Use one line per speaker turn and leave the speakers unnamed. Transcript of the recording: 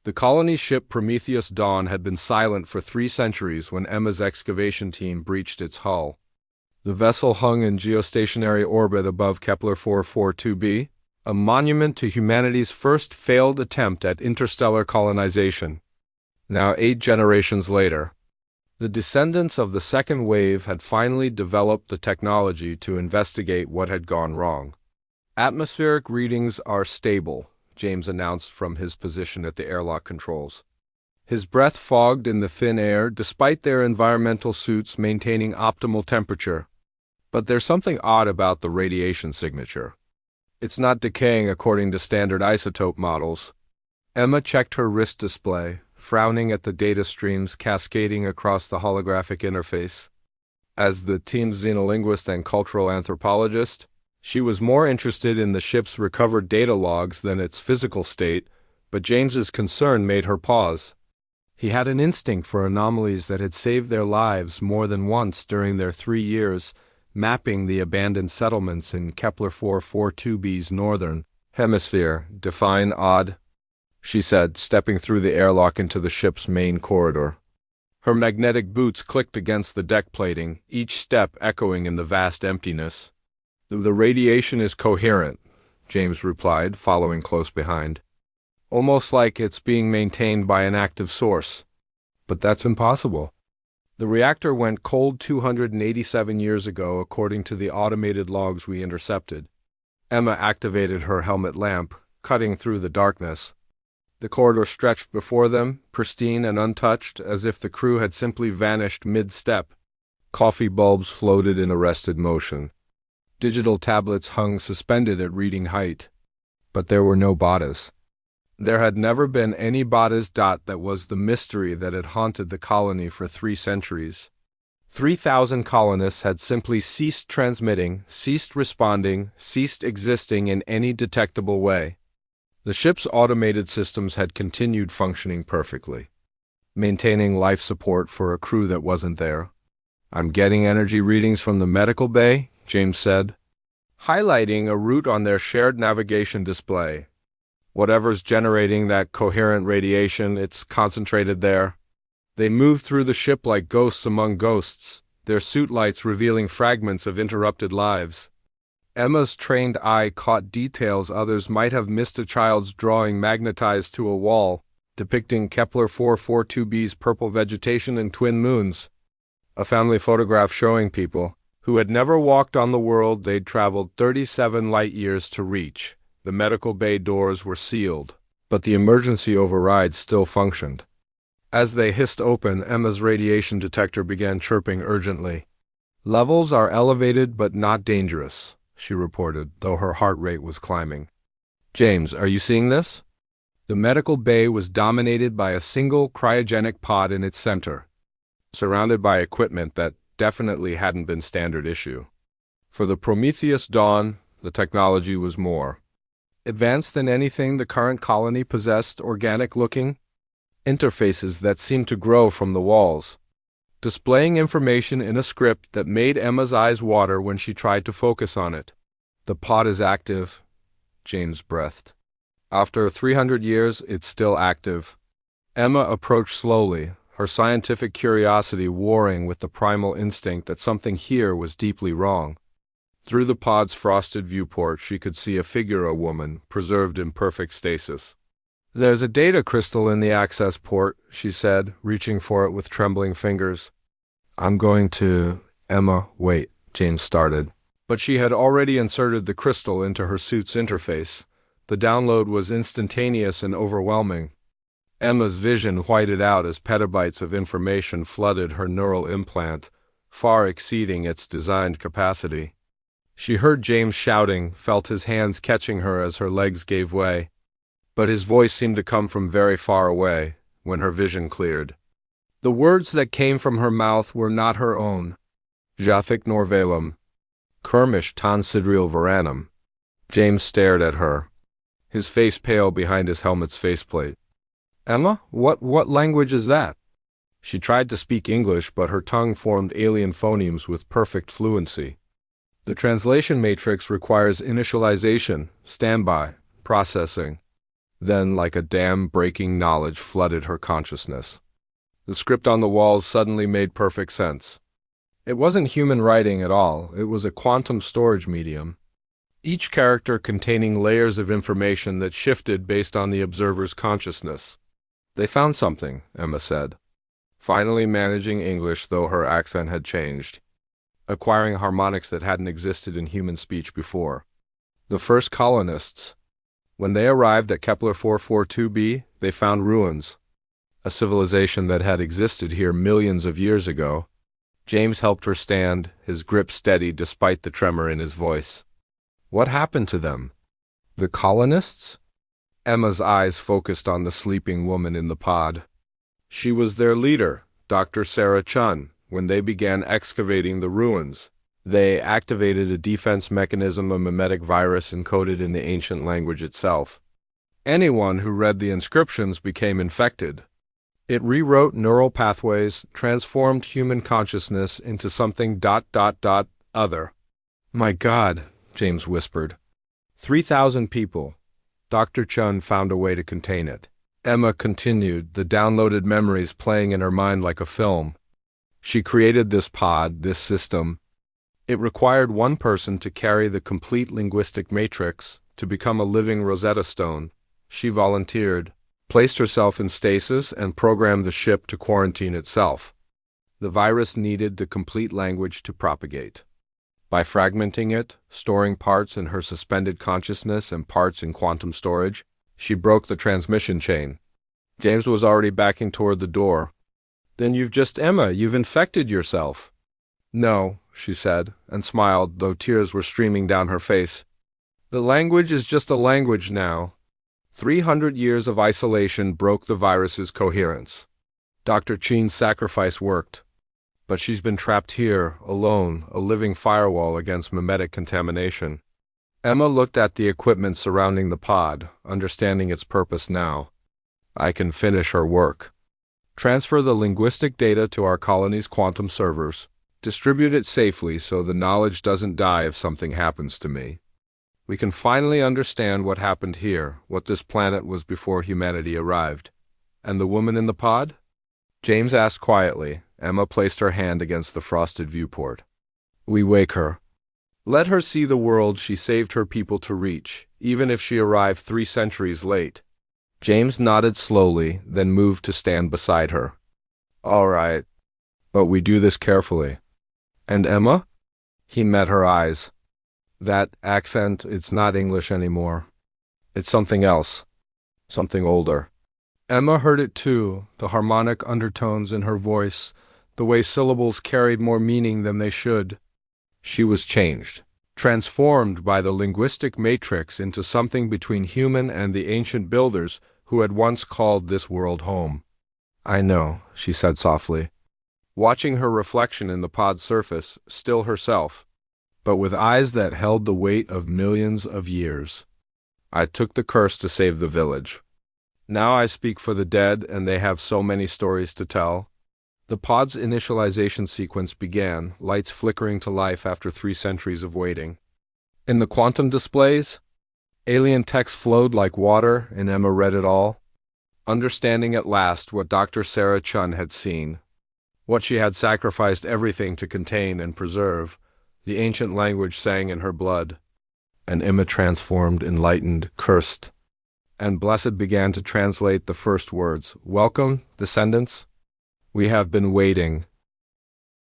The colony ship Prometheus Dawn had been silent for 3 centuries when Emma's excavation team breached its hull. The vessel hung in geostationary orbit above Kepler 442b, a monument to humanity's first failed attempt at interstellar colonization. Now 8 generations later, the descendants of the second wave had finally developed the technology to investigate what had gone wrong. Atmospheric readings are stable, James announced from his position at the airlock controls. His breath fogged in the thin air despite their environmental suits maintaining optimal temperature. But there's something odd about the radiation signature. It's not decaying according to standard isotope models. Emma checked her wrist display, frowning at the data streams cascading across the holographic interface. As the team's xenolinguist and cultural anthropologist, she was more interested in the ship's recovered data logs than its physical state, but James's concern made her pause. He had an instinct for anomalies that had saved their lives more than once during their 3 years, mapping the abandoned settlements in Kepler 442b's northern hemisphere. Define odd, she said, stepping through the airlock into the ship's main corridor. Her magnetic boots clicked against the deck plating, each step echoing in the vast emptiness. The radiation is coherent, James replied, following close behind. Almost like it's being maintained by an active source. But that's impossible. The reactor went cold 287 years ago, according to the automated logs we intercepted. Emma activated her helmet lamp, cutting through the darkness. The corridor stretched before them, pristine and untouched, as if the crew had simply vanished mid-step. Coffee bulbs floated in arrested motion. Digital tablets hung suspended at reading height. But there were no Badas. There had never been any Badas. That was the mystery that had haunted the colony for 3 centuries. 3,000 colonists had simply ceased transmitting, ceased responding, ceased existing in any detectable way. The ship's automated systems had continued functioning perfectly, maintaining life support for a crew that wasn't there. "I'm getting energy readings from the medical bay," James said, highlighting a route on their shared navigation display. "Whatever's generating that coherent radiation, it's concentrated there." They moved through the ship like ghosts among ghosts, their suit lights revealing fragments of interrupted lives. Emma's trained eye caught details others might have missed: a child's drawing magnetized to a wall, depicting Kepler 442b's purple vegetation and twin moons. A family photograph showing people who had never walked on the world they'd traveled 37 light-years to reach. The medical bay doors were sealed, but the emergency override still functioned. As they hissed open, Emma's radiation detector began chirping urgently. "Levels are elevated but not dangerous," she reported, though her heart rate was climbing. "James, are you seeing this?" The medical bay was dominated by a single cryogenic pod in its center, surrounded by equipment that definitely hadn't been standard issue. For the Prometheus Dawn, the technology was more advanced than anything the current colony possessed: organic-looking interfaces that seemed to grow from the walls, displaying information in a script that made Emma's eyes water when she tried to focus on it. "The pod is active," James breathed. "After 300 years, it's still active." Emma approached slowly, her scientific curiosity warring with the primal instinct that something here was deeply wrong. Through the pod's frosted viewport, she could see a figure, a woman, preserved in perfect stasis. "There's a data crystal in the access port," she said, reaching for it with trembling fingers. "I'm going to—" "Emma, wait," James started. But she had already inserted the crystal into her suit's interface. The download was instantaneous and overwhelming. Emma's vision whited out as petabytes of information flooded her neural implant, far exceeding its designed capacity. She heard James shouting, felt his hands catching her as her legs gave way. But his voice seemed to come from very far away, when her vision cleared. The words that came from her mouth were not her own. "Jathic Norvalum. Kermish tan sidriel veranum." James stared at her, his face pale behind his helmet's faceplate. "Emma, what language is that?" She tried to speak English, but her tongue formed alien phonemes with perfect fluency. "The translation matrix requires initialization, standby, processing." Then, like a dam-breaking knowledge flooded her consciousness. The script on the walls suddenly made perfect sense. It wasn't human writing at all, it was a quantum storage medium, each character containing layers of information that shifted based on the observer's consciousness. "They found something," Emma said, finally managing English though her accent had changed, acquiring harmonics that hadn't existed in human speech before. The first colonists. When they arrived at Kepler 442b, they found ruins, a civilization that had existed here millions of years ago. James helped her stand, his grip steady despite the tremor in his voice. "What happened to them?" "The colonists?" Emma's eyes focused on the sleeping woman in the pod. She was their leader, Dr. Sarah Chun. When they began excavating the ruins, they activated a defense mechanism, a mimetic virus encoded in the ancient language itself. Anyone who read the inscriptions became infected. It rewrote neural pathways, transformed human consciousness into something ... other. "My God," James whispered. 3,000 people. Dr. Chun found a way to contain it. Emma continued, the downloaded memories playing in her mind like a film. She created this pod, this system. It required one person to carry the complete linguistic matrix, to become a living Rosetta Stone. She volunteered, placed herself in stasis, and programmed the ship to quarantine itself. The virus needed the complete language to propagate. By fragmenting it, storing parts in her suspended consciousness and parts in quantum storage, she broke the transmission chain. James was already backing toward the door. "Then you've infected yourself." "No," she said, and smiled, though tears were streaming down her face. "The language is just a language now. 300 years of isolation broke the virus's coherence. Dr. Chin's sacrifice worked. But she's been trapped here, alone, a living firewall against mimetic contamination." Emma looked at the equipment surrounding the pod, understanding its purpose now. "I can finish her work. Transfer the linguistic data to our colony's quantum servers. Distribute it safely so the knowledge doesn't die if something happens to me. We can finally understand what happened here, what this planet was before humanity arrived." "And the woman in the pod?" James asked quietly. Emma placed her hand against the frosted viewport. "We wake her. Let her see the world she saved her people to reach, even if she arrived 3 centuries late." James nodded slowly, then moved to stand beside her. "All right. But we do this carefully." "And Emma?" He met her eyes. "That accent, it's not English anymore. It's something else. Something older." Emma heard it too, the harmonic undertones in her voice, the way syllables carried more meaning than they should. She was changed, transformed by the linguistic matrix into something between human and the ancient builders who had once called this world home. "I know," she said softly, watching her reflection in the pod's surface, still herself, but with eyes that held the weight of millions of years. "I took the curse to save the village. Now I speak for the dead, and they have so many stories to tell." The pod's initialization sequence began, lights flickering to life after 3 centuries of waiting. In the quantum displays, alien text flowed like water, and Emma read it all, understanding at last what Dr. Sarah Chun had seen, what she had sacrificed everything to contain and preserve. The ancient language sang in her blood. And Emma transformed, enlightened, cursed, and Blessed began to translate the first words. "Welcome, descendants. We have been waiting,